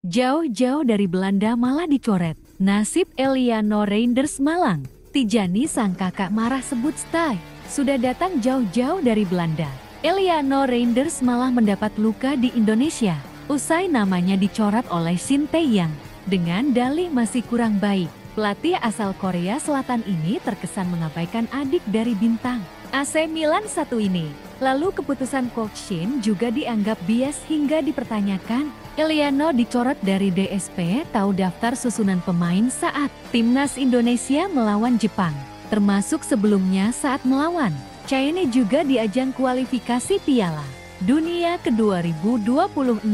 Jauh-jauh dari Belanda malah dicoret. Nasib Eliano Reinders Malang. Tijani sang kakak marah sebut Stay. Sudah datang jauh-jauh dari Belanda. Eliano Reinders malah mendapat luka di Indonesia. Usai namanya dicoret oleh Shin Tae-yang. Dengan dalih masih kurang baik. Pelatih asal Korea Selatan ini terkesan mengabaikan adik dari bintang AC Milan satu ini. Lalu keputusan Coach Shin juga dianggap bias hingga dipertanyakan. Eliano dicoret dari DSP tahu daftar susunan pemain saat Timnas Indonesia melawan Jepang. Termasuk sebelumnya saat melawan China juga di ajang kualifikasi Piala Dunia ke-2026.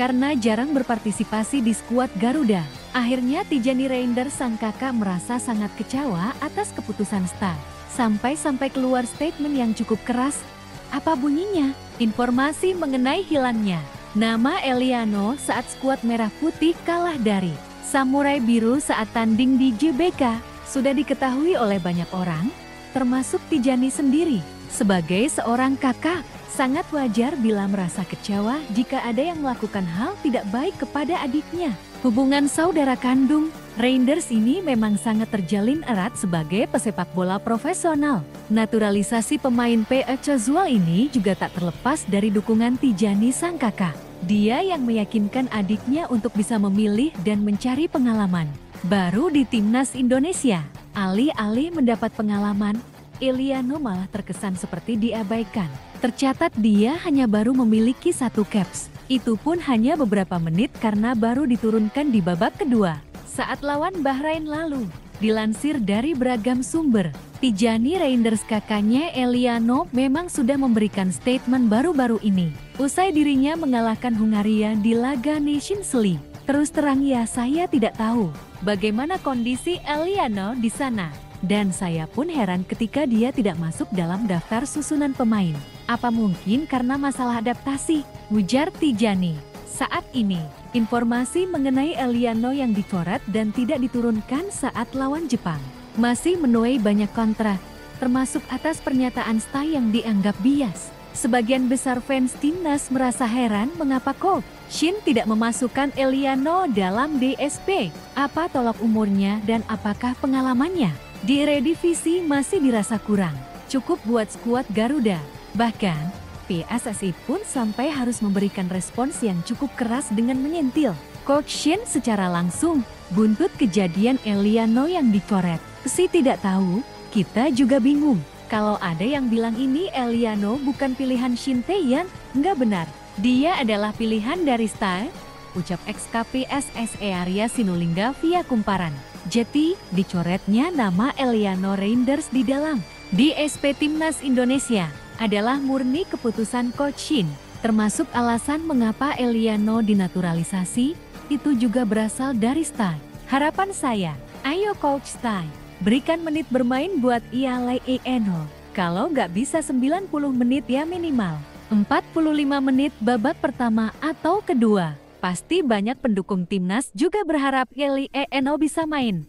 Karena jarang berpartisipasi di skuad Garuda, akhirnya Tijani Reinders sang kakak merasa sangat kecewa atas keputusan Stay. Sampai-sampai keluar statement yang cukup keras. Apa bunyinya? Informasi mengenai hilangnya nama Eliano saat skuad merah putih kalah dari Samurai Biru saat tanding di GBK sudah diketahui oleh banyak orang, termasuk Tijani sendiri. Sebagai seorang kakak, sangat wajar bila merasa kecewa jika ada yang melakukan hal tidak baik kepada adiknya. Hubungan saudara kandung Reinders ini memang sangat terjalin erat sebagai pesepak bola profesional. Naturalisasi pemain PE Casual ini juga tak terlepas dari dukungan Tijani sang kakak. Dia yang meyakinkan adiknya untuk bisa memilih dan mencari pengalaman baru di Timnas Indonesia. Alih-alih mendapat pengalaman, Eliano malah terkesan seperti diabaikan. Tercatat dia hanya baru memiliki 1 caps. Itu pun hanya beberapa menit karena baru diturunkan di babak kedua saat lawan Bahrain lalu. Dilansir dari beragam sumber, Tijani Reinders kakaknya Eliano memang sudah memberikan statement baru-baru ini. Usai dirinya mengalahkan Hungaria di laga Nations League. Terus terang ya, saya tidak tahu bagaimana kondisi Eliano di sana. Dan saya pun heran ketika dia tidak masuk dalam daftar susunan pemain. Apa mungkin karena masalah adaptasi? Ujar Tijani. Saat ini, informasi mengenai Eliano yang dicoret dan tidak diturunkan saat lawan Jepang masih menuai banyak kontra, termasuk atas pernyataan Stay yang dianggap bias. Sebagian besar fans timnas merasa heran mengapa Coach Shin tidak memasukkan Eliano dalam DSP. Apa tolak umurnya dan apakah pengalamannya di Eredivisie masih dirasa kurang cukup buat skuad Garuda. Bahkan PSSI pun sampai harus memberikan respons yang cukup keras dengan menyentil Coach Shin secara langsung buntut kejadian Eliano yang dicoret. Si tidak tahu, kita juga bingung. Kalau ada yang bilang ini Eliano bukan pilihan Shin Tae-yang, nggak benar. Dia adalah pilihan dari Stay, ucap ex-KPSSE Arya Sinulinga via kumparan. Jadi, dicoretnya nama Eliano Reinders di dalam DSP Timnas Indonesia adalah murni keputusan Coach Shin. Termasuk alasan mengapa Eliano dinaturalisasi, itu juga berasal dari Stay. Harapan saya, ayo Coach Stay, berikan menit bermain buat Eliano. Kalau nggak bisa 90 menit ya minimal 45 menit babak pertama atau kedua. Pasti banyak pendukung timnas juga berharap Eliano bisa main.